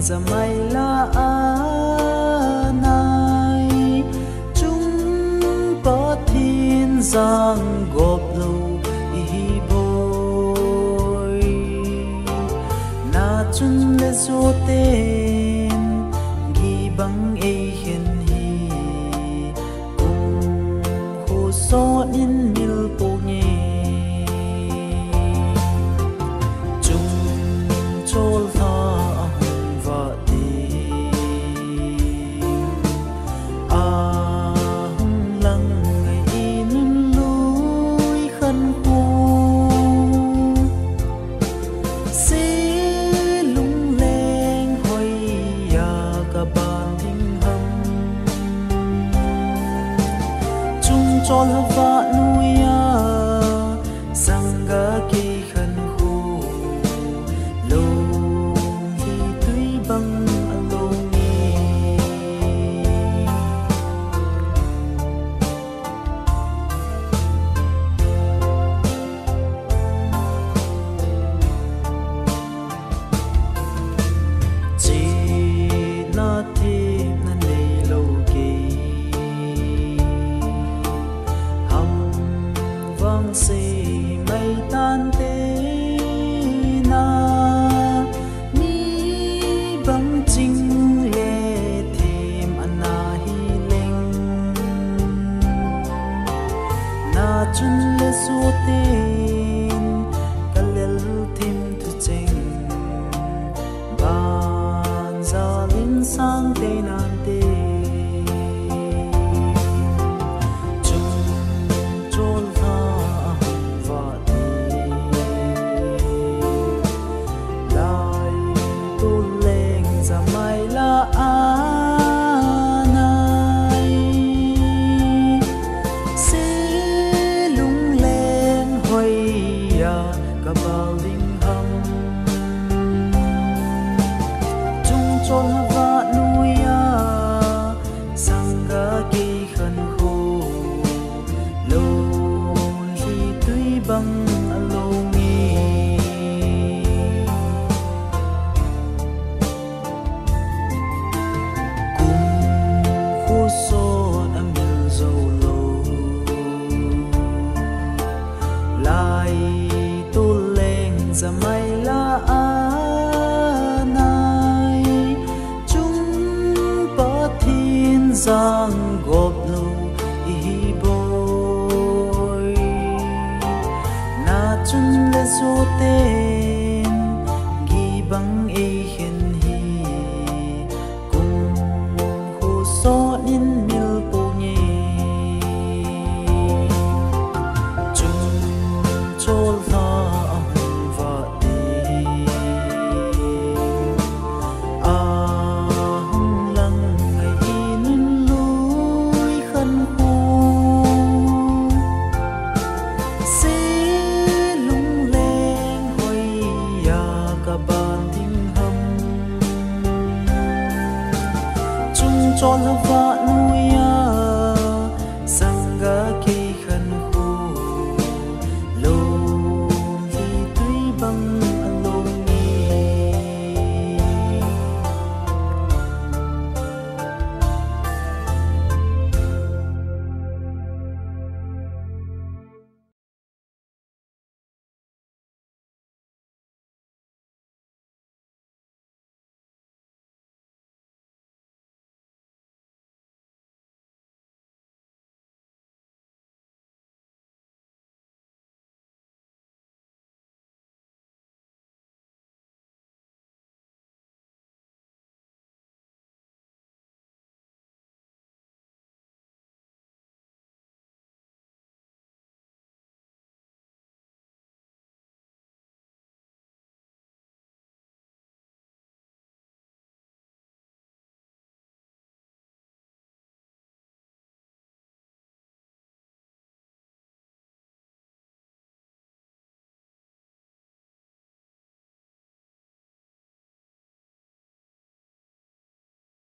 za mai la anai chung pa thin giang gop lo i boy na chun le zo ten gi bang e hen hi kum ho so in mil po nge chung chol tha va ti a lang ngai in lui khan hu se lung leng hoi ya ka ban ding ham chung chol va nuya sanga ki khan hu lo hi tui bang along ni chỉ na thêm na nei lo ki ham vang se mai tan te na ni bang ching le thêm ana hi leng na chun le su ten kalel thêm tu cheng ban za lin sang te nan te chung chol tha va ti lai tu leng za mai la anai se lung leng hoi ya ka bal ding ham chung chol va nuya sanga ki khan ho lo hi tui bang along ni kum khu son amil zo lo lai tu leng za mai la anai chung pa thin giang gop lo i boy na chun le zo ten gi bang e hen hi kum ho so in mil po nge chung chol tha va ti a lang ngai in lui khan hu se lung leng hoi ya ka ban ding ham chung chol va